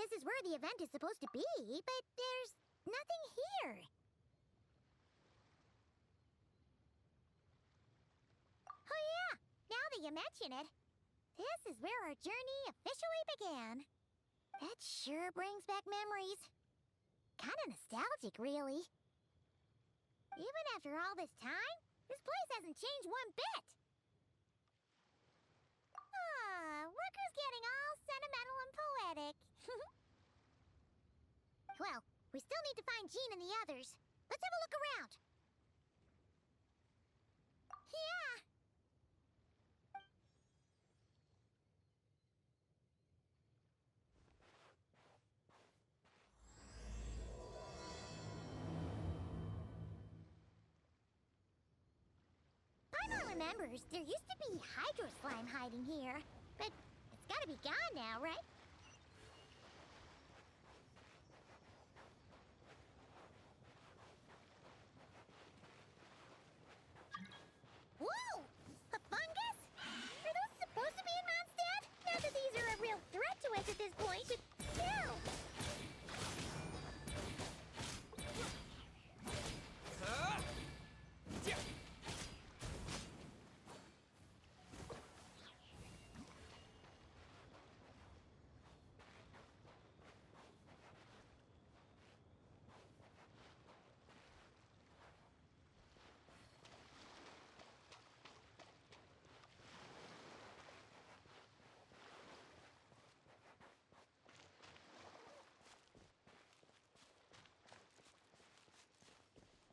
this is where the event is supposed to be, but there's nothing here. Oh yeah, now that you mention it, this is where our journey officially began. That sure brings back memories. Kinda nostalgic, really. Even after all this time, this place hasn't changed one bit. Look who's getting all sentimental and poetic. Well, we still need to find Jean and the others. Let's have a look around. Yeah. Paimon remembers there used to be hydro slime hiding here, but it's gotta be gone now, right? Whoa! A fungus? Are those supposed to be in Mondstadt? Not that these are a real threat to us at this point, but still!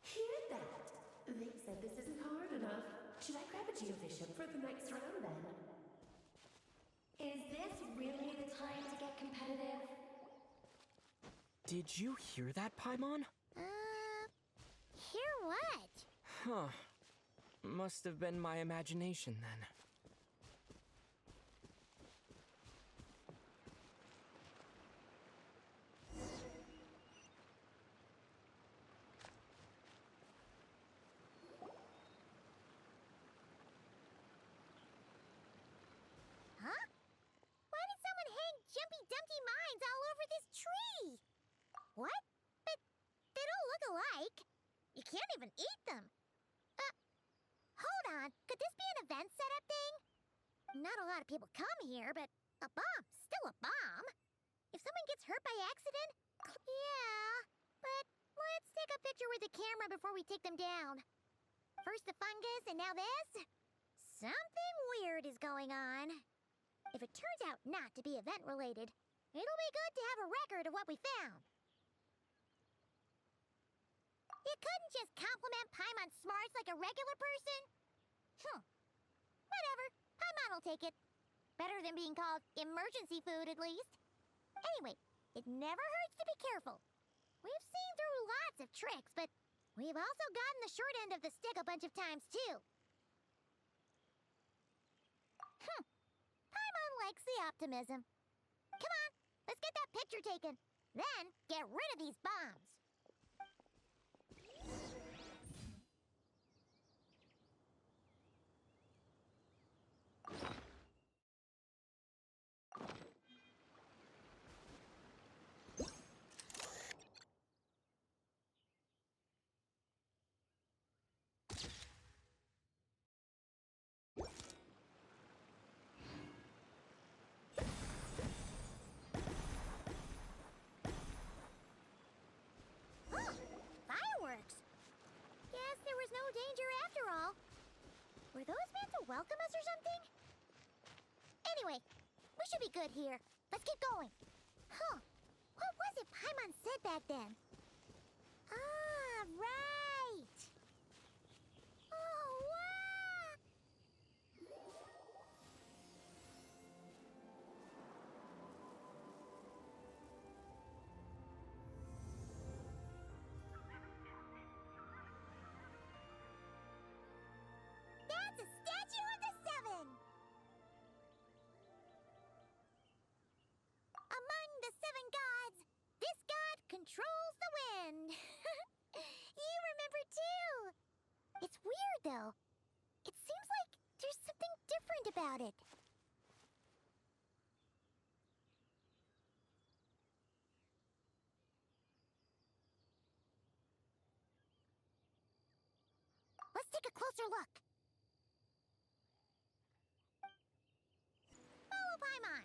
Hear that? They said this isn't hard enough. Should I grab a Geobishop for the next round then? Is this really the time to get competitive? Did you hear that, Paimon? Hear what? Huh. Must have been my imagination then. Huh? Why did someone hang Jumpy Dumpty mines all over this tree? What? But they don't look alike. You can't even eat them. Hold on. Could this be an event setup thing? Not a lot of people come here, but a bomb, still a bomb. If someone gets hurt by accident, yeah. But let's take a picture with the camera before we take them down. First the fungus, and now this? Something weird is going on. If it turns out not to be event-related, it'll be good to have a record of what we found. You couldn't just compliment Paimon's smarts like a regular person? Whatever. Paimon will take it. Better than being called emergency food, at least. Anyway, it never hurts to be careful. We've seen through lots of tricks, but we've also gotten the short end of the stick a bunch of times, too. Paimon likes the optimism. Come on, let's get that picture taken. Then, get rid of these bombs. Fireworks! Guess there was no danger after all. Were those meant to welcome us or something? Anyway, we should be good here. Let's get going. What was it Paimon said back then? Ah, right! Oh, wow! That's a statue of the Seven! Among the seven gods, this god controls the wind. You remember too. It's weird though. It seems like there's something different about it. look. Follow Paimon.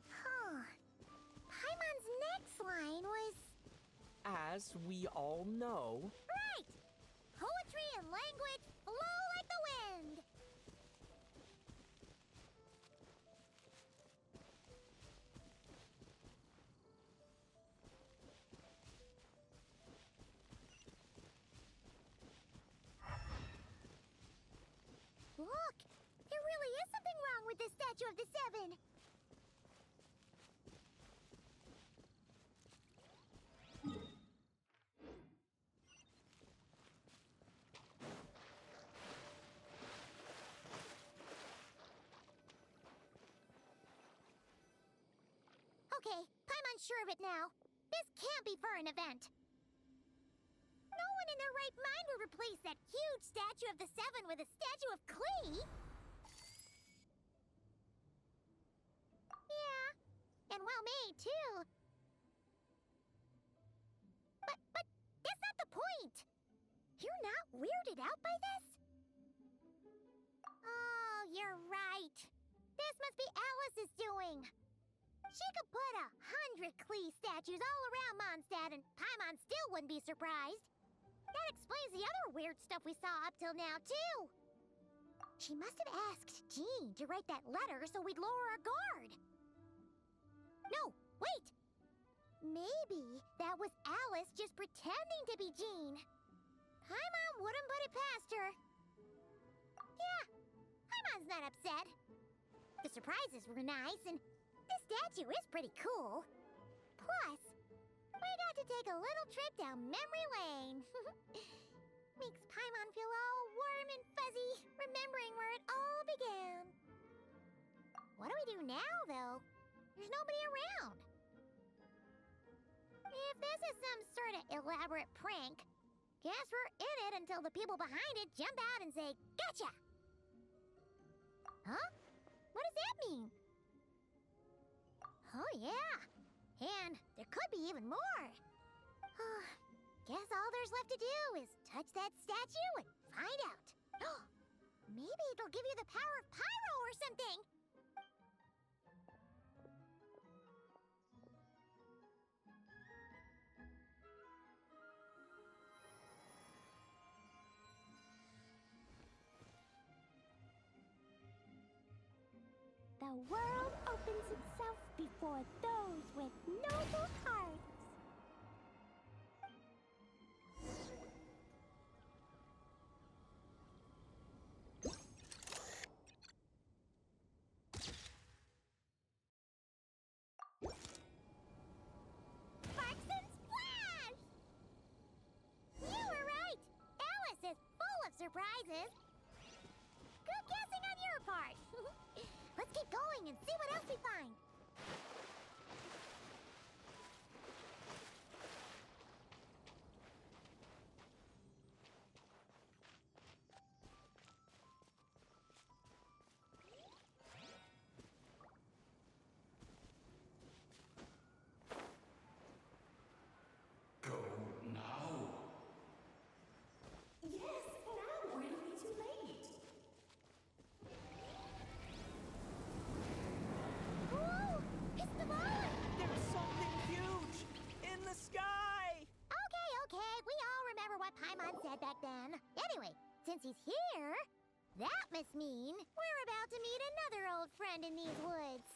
Huh. Paimon's next line was... As we all know, Right! Poetry and language flow like the wind! Look! There really is something wrong with this statue of the Seven! Okay, Paimon's sure of it now. This can't be for an event. No one in their right mind would replace that huge statue of the Seven with a statue of Klee. Yeah, and well made, too. But that's not the point. You're not weirded out by this? Oh, you're right. This must be Alice's doing. She could put 100 Klee statues all around Mondstadt and Paimon still wouldn't be surprised. That explains the other weird stuff we saw up till now, too. She must have asked Jean to write that letter so we'd lower our guard. No, wait! Maybe that was Alice just pretending to be Jean. Paimon wouldn't put it past her. Yeah, Paimon's not upset. The surprises were nice, and this statue is pretty cool. Plus, we got to take a little trip down memory lane. Makes Paimon feel all warm and fuzzy, remembering where it all began. What do we do now, though? There's nobody around. If this is some sort of elaborate prank, guess we're in it until the people behind it jump out and say, "Gotcha!" Huh? What does that mean? Oh, yeah. And there could be even more. Guess all there's left to do is touch that statue and find out. Maybe it'll give you the power of pyro or something. The world opens itself before those with noble hearts. Sparks and splash! You were right. Alice is full of surprises. Good guessing on your part. Let's keep going and see what else we find. Go now. Yes, now, or it'll be too late. Whoa! It's the ball! there's something huge in the sky! Okay, we all remember what Paimon said back then. Anyway, since he's here, that must mean we're about to meet another old friend in these woods.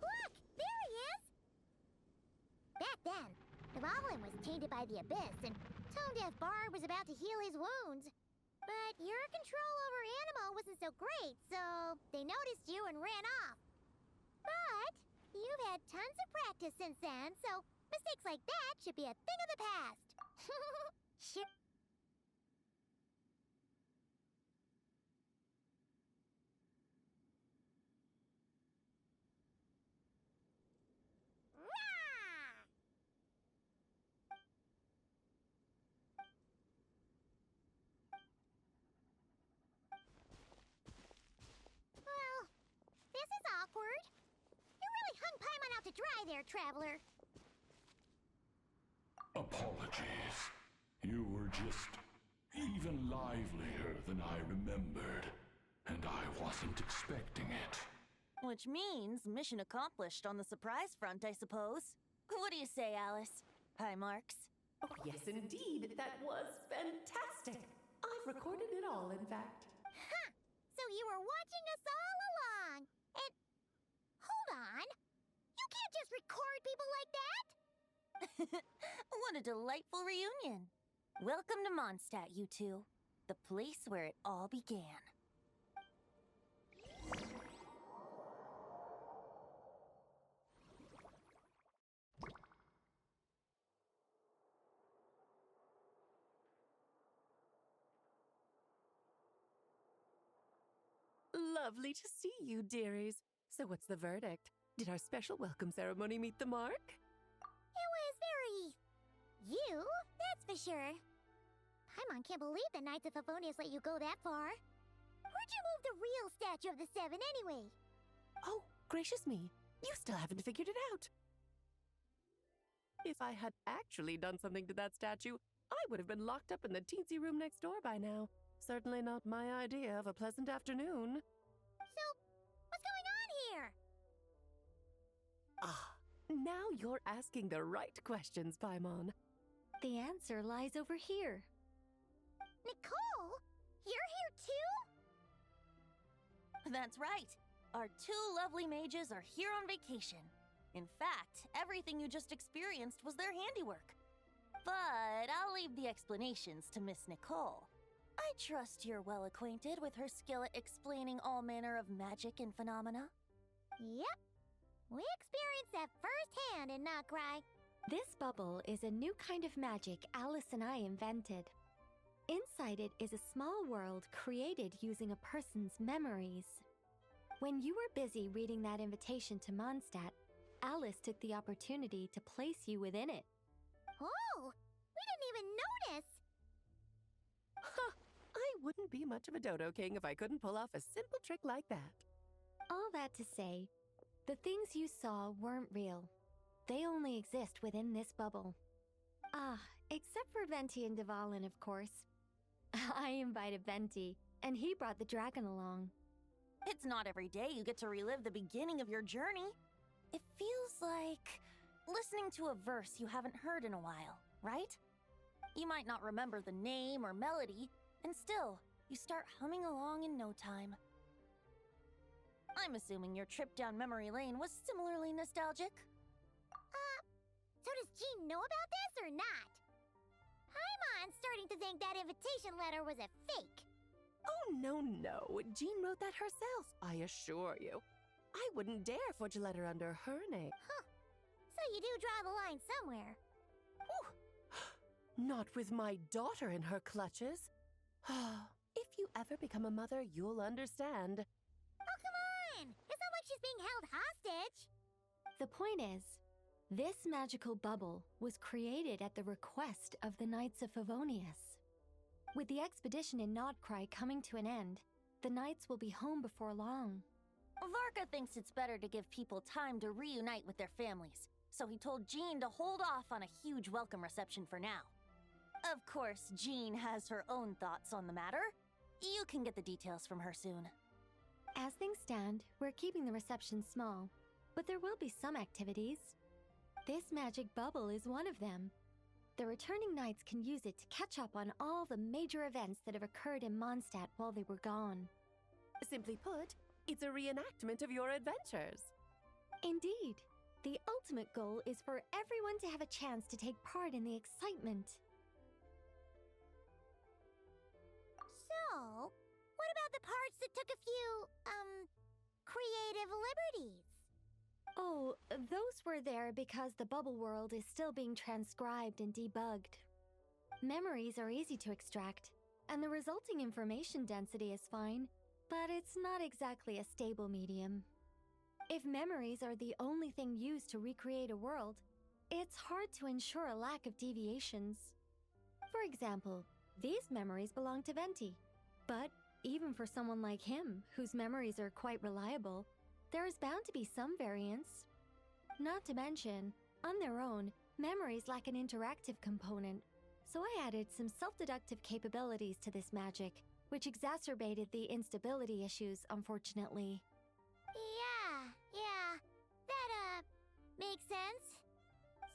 Look! There he is! Back then, the Goblin was tainted by the Abyss, and Tone-Deaf Bard was about to heal his wounds. But your control over Animo wasn't so great, so they noticed you and ran off. But you've had tons of practice since then, so mistakes like that should be a thing of the past. Sure. Hi there, traveler. Apologies. You were just even livelier than I remembered, and I wasn't expecting it. Which means mission accomplished on the surprise front, I suppose. What do you say, Alice? Hi, Marks. Oh, yes, indeed. That was fantastic. I've recorded it all, in fact. Huh! So you were watching us all along. And hold on. You can't just record people like that. What a delightful reunion. Welcome to Mondstadt, you two. The place where it all began. Lovely to see you, dearies. So what's the verdict? Did our special welcome ceremony meet the mark? It was very... you, that's for sure. Paimon can't believe the Knights of Favonius let you go that far. Where'd you move the real statue of the Seven anyway? Oh, gracious me. You still haven't figured it out. If I had actually done something to that statue, I would have been locked up in the teensy room next door by now. Certainly not my idea of a pleasant afternoon. So, what's going on here? Ah, now you're asking the right questions, Paimon. The answer lies over here. Nicole? You're here too? That's right. Our two lovely mages are here on vacation. In fact, everything you just experienced was their handiwork. But I'll leave the explanations to Miss Nicole. I trust you're well acquainted with her skill at explaining all manner of magic and phenomena. Yep. We experienced that firsthand in Notcry. This bubble is a new kind of magic Alice and I invented. Inside it is a small world created using a person's memories. When you were busy reading that invitation to Mondstadt, Alice took the opportunity to place you within it. Oh, we didn't even notice. Huh, I wouldn't be much of a dodo king if I couldn't pull off a simple trick like that. All that to say, the things you saw weren't real. They only exist within this bubble. Ah, except for Venti and Dvalin, of course. I invited Venti, and he brought the dragon along. It's not every day you get to relive the beginning of your journey. It feels like listening to a verse you haven't heard in a while, right? You might not remember the name or melody, and still, you start humming along in no time. I'm assuming your trip down memory lane was similarly nostalgic. So does Jean know about this or not? Paimon's starting to think that invitation letter was a fake. Oh, no. Jean wrote that herself, I assure you. I wouldn't dare forge a letter under her name. So you do draw the line somewhere. Not with my daughter in her clutches. If you ever become a mother, you'll understand. Oh, come on! It's not like she's being held hostage. The point is, this magical bubble was created at the request of the Knights of Favonius. With the expedition in Notcry coming to an end, the Knights will be home before long. Varka thinks it's better to give people time to reunite with their families, so he told Jean to hold off on a huge welcome reception for now. Of course, Jean has her own thoughts on the matter. You can get the details from her soon. As things stand, we're keeping the reception small, but there will be some activities. This magic bubble is one of them. The returning knights can use it to catch up on all the major events that have occurred in Mondstadt while they were gone. Simply put, it's a reenactment of your adventures. Indeed. The ultimate goal is for everyone to have a chance to take part in the excitement. So, what about the parts that took a few, creative liberties? Oh, those were there because the bubble world is still being transcribed and debugged. Memories are easy to extract, and the resulting information density is fine, but it's not exactly a stable medium. If memories are the only thing used to recreate a world, it's hard to ensure a lack of deviations. For example, these memories belong to Venti, but even for someone like him, whose memories are quite reliable, there is bound to be some variance. Not to mention, on their own, memories lack an interactive component. So I added some self-deductive capabilities to this magic, which exacerbated the instability issues, unfortunately. Yeah. That, makes sense.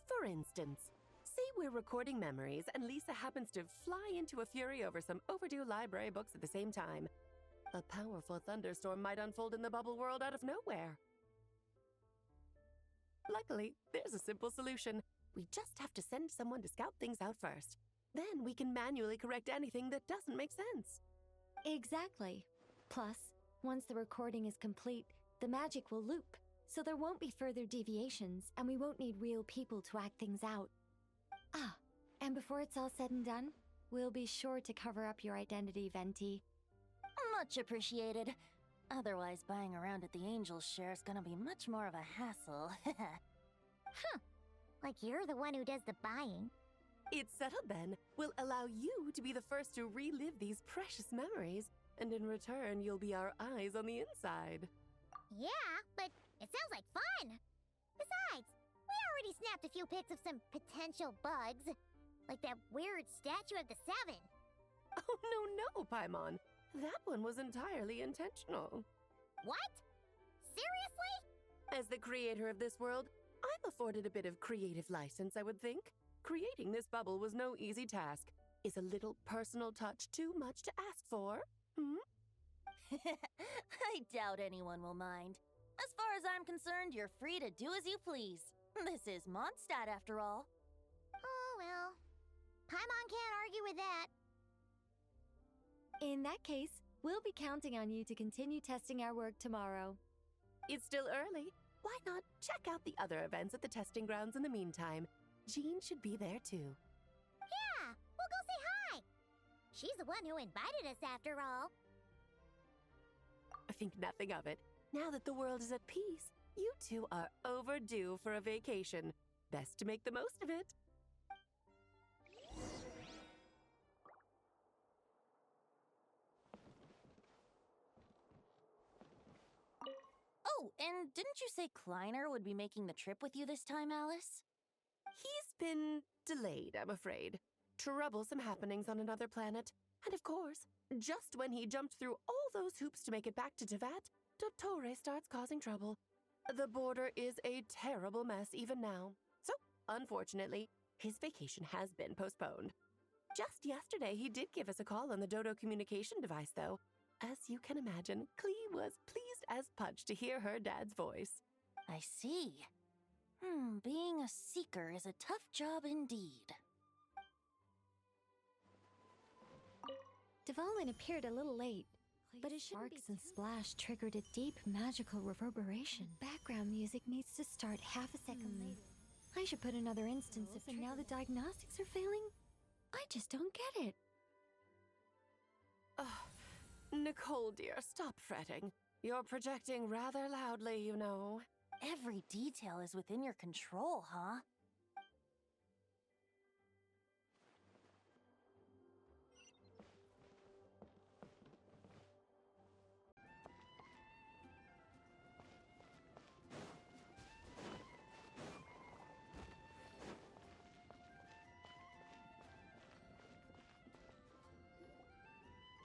For instance, say we're recording memories and Lisa happens to fly into a fury over some overdue library books at the same time. A powerful thunderstorm might unfold in the bubble world out of nowhere. Luckily, there's a simple solution. We just have to send someone to scout things out first. Then we can manually correct anything that doesn't make sense. Exactly. Plus, once the recording is complete, the magic will loop, so there won't be further deviations, and we won't need real people to act things out. Ah, and before it's all said and done, we'll be sure to cover up your identity, Venti. Much appreciated. Otherwise, buying around at the Angel's share is gonna be much more of a hassle. Like you're the one who does the buying. It's settled then. We'll allow you to be the first to relive these precious memories, and in return, you'll be our eyes on the inside. Yeah, but it sounds like fun. Besides, we already snapped a few pics of some potential bugs. Like that weird statue of the Seven. Oh, no, Paimon. That one was entirely intentional. What? Seriously? As the creator of this world, I'm afforded a bit of creative license, I would think. Creating this bubble was no easy task. Is a little personal touch too much to ask for? I doubt anyone will mind. As far as I'm concerned, you're free to do as you please. This is Mondstadt, after all. Oh, well. Paimon can't argue with that. In that case, we'll be counting on you to continue testing our work tomorrow. It's still early. Why not check out the other events at the testing grounds in the meantime? Jean should be there too. Yeah, we'll go say hi. She's the one who invited us after all. I think nothing of it. Now that the world is at peace, you two are overdue for a vacation. Best to make the most of it. Oh, and didn't you say Kleiner would be making the trip with you this time, Alice? He's been delayed, I'm afraid. Troublesome happenings on another planet. And of course, just when he jumped through all those hoops to make it back to Tevat, Dottore starts causing trouble. The border is a terrible mess even now. So, unfortunately, his vacation has been postponed. Just yesterday, he did give us a call on the Dodo communication device, though. As you can imagine, Klee was pleased as punch to hear her dad's voice. I see. Being a seeker is a tough job indeed. Dvalin appeared a little late, but his sparks and splash triggered a deep magical reverberation. Background music needs to start half a second later. I should put another instance of it now the diagnostics are failing. I just don't get it. Nicole, dear, stop fretting. You're projecting rather loudly, you know. Every detail is within your control, huh?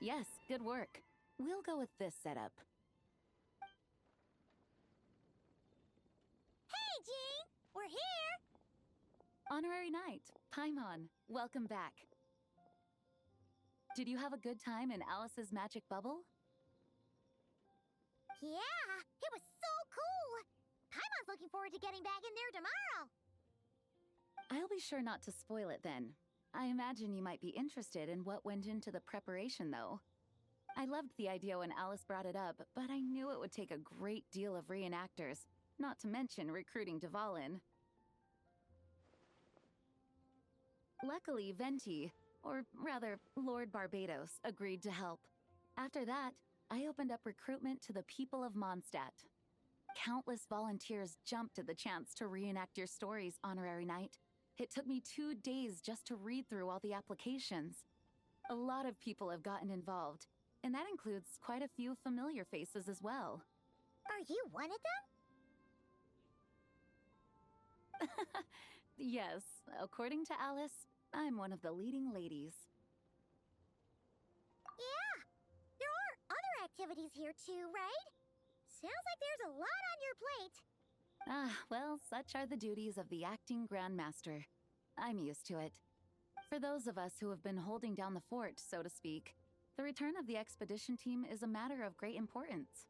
Yes, good work. We'll go with this setup. Hey, Jean! We're here! Honorary Knight, Paimon, welcome back. Did you have a good time in Alice's magic bubble? Yeah, it was so cool! Paimon's looking forward to getting back in there tomorrow! I'll be sure not to spoil it then. I imagine you might be interested in what went into the preparation, though. I loved the idea when Alice brought it up, but I knew it would take a great deal of reenactors, not to mention recruiting Dvalin. Luckily, Venti, or rather, Lord Barbados, agreed to help. After that, I opened up recruitment to the people of Mondstadt. Countless volunteers jumped at the chance to reenact your stories, Honorary Knight. It took me 2 days just to read through all the applications. A lot of people have gotten involved, and that includes quite a few familiar faces as well. Are you one of them? Yes, according to Alice, I'm one of the leading ladies. Yeah, there are other activities here too, right? Sounds like there's a lot on your plate. Ah, well, such are the duties of the acting Grandmaster. I'm used to it. For those of us who have been holding down the fort, so to speak, the return of the expedition team is a matter of great importance.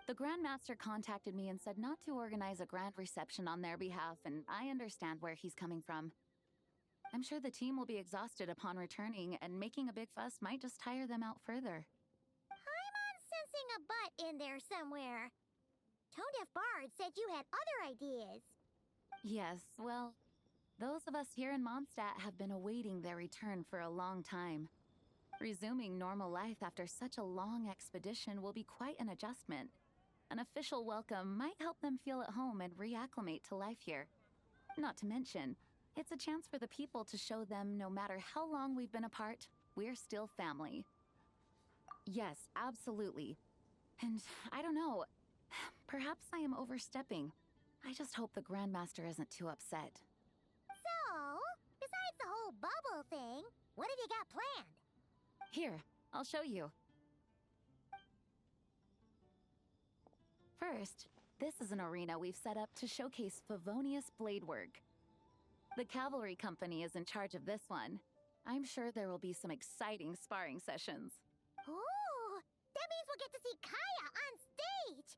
The Grandmaster contacted me and said not to organize a grand reception on their behalf, and I understand where he's coming from. I'm sure the team will be exhausted upon returning, and making a big fuss might just tire them out further. I'm sensing a butt in there somewhere. Tone Deaf Bard said you had other ideas. Yes, well, those of us here in Mondstadt have been awaiting their return for a long time. Resuming normal life after such a long expedition will be quite an adjustment. An official welcome might help them feel at home and reacclimate to life here. Not to mention, it's a chance for the people to show them no matter how long we've been apart, we're still family. Yes, absolutely. And I don't know, perhaps I am overstepping. I just hope the Grandmaster isn't too upset. So, besides the whole bubble thing, what have you got planned? Here, I'll show you. First, this is an arena we've set up to showcase Favonius blade work. The cavalry company is in charge of this one. I'm sure there will be some exciting sparring sessions. Ooh, that means we'll get to see Kaya on stage!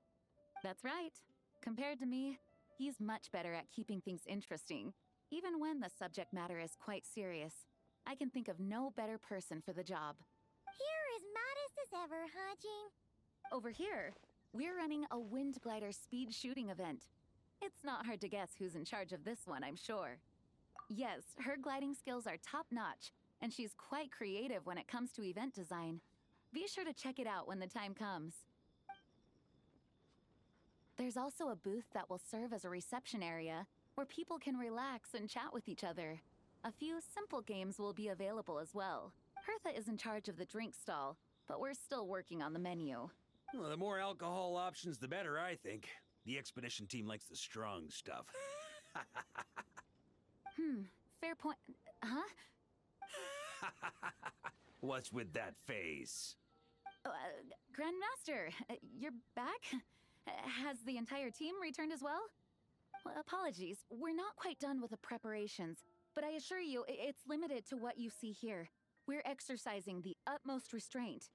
That's right. Compared to me, he's much better at keeping things interesting, even when the subject matter is quite serious. I can think of no better person for the job. You're as modest as ever, huh, Jean? Over here, we're running a wind glider speed shooting event. It's not hard to guess who's in charge of this one, I'm sure. Yes, her gliding skills are top-notch, and she's quite creative when it comes to event design. Be sure to check it out when the time comes. There's also a booth that will serve as a reception area where people can relax and chat with each other. A few simple games will be available as well. Hertha is in charge of the drink stall, but we're still working on the menu. Well, the more alcohol options, the better, I think. The expedition team likes the strong stuff. Fair point. Huh? What's with that face? Grandmaster, you're back? Has the entire team returned as well? Well, apologies, we're not quite done with the preparations, but I assure you, it's limited to what you see here. We're exercising the utmost restraint.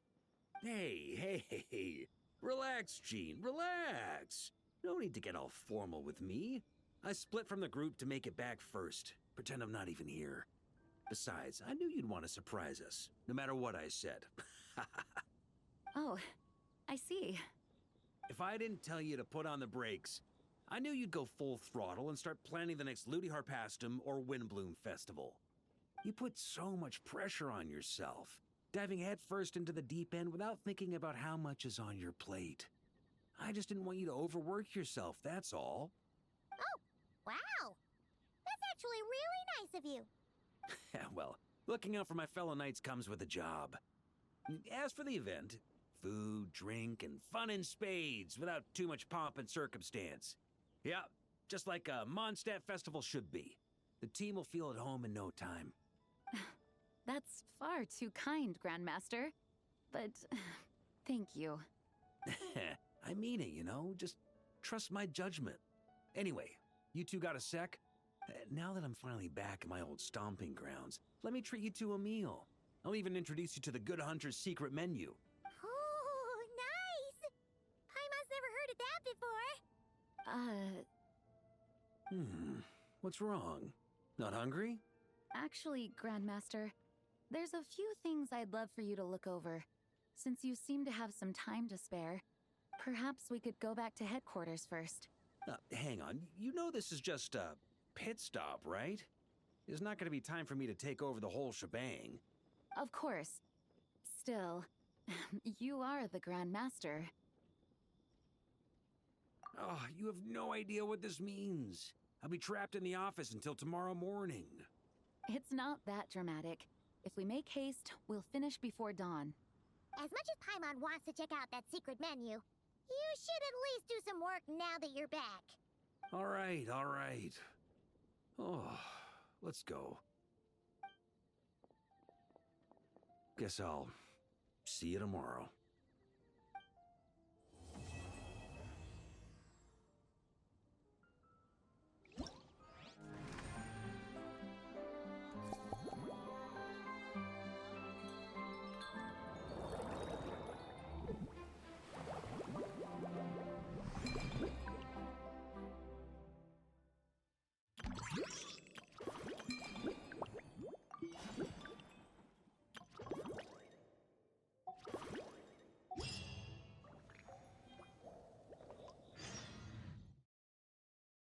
Hey. Relax, Jean, relax. No need to get all formal with me. I split from the group to make it back first. Pretend I'm not even here. Besides, I knew you'd want to surprise us, no matter what I said. Oh, I see. If I didn't tell you to put on the brakes, I knew you'd go full throttle and start planning the next Ludi Harpastum or Windbloom Festival. You put so much pressure on yourself, diving headfirst into the deep end without thinking about how much is on your plate. I just didn't want you to overwork yourself, that's all. Oh, wow! That's actually really nice of you. Well, looking out for my fellow knights comes with a job. As for the event, food, drink, and fun in spades without too much pomp and circumstance. Yeah, just like a Mondstadt festival should be. The team will feel at home in no time. That's far too kind, Grandmaster. But thank you. I mean it, you know? Just trust my judgment. Anyway, you two got a sec? Now that I'm finally back in my old stomping grounds, let me treat you to a meal. I'll even introduce you to the Good Hunter's secret menu. Ooh, nice! Paimon's never heard of that before. What's wrong? Not hungry? Actually, Grandmaster, there's a few things I'd love for you to look over. Since you seem to have some time to spare, perhaps we could go back to headquarters first. Hang on. You know this is just a pit stop, right? There's not going to be time for me to take over the whole shebang. Of course. Still, you are the Grandmaster. Oh, you have no idea what this means. I'll be trapped in the office until tomorrow morning. It's not that dramatic. If we make haste, we'll finish before dawn. As much as Paimon wants to check out that secret menu, you should at least do some work now that you're back. All right. Oh, let's go. Guess I'll see you tomorrow.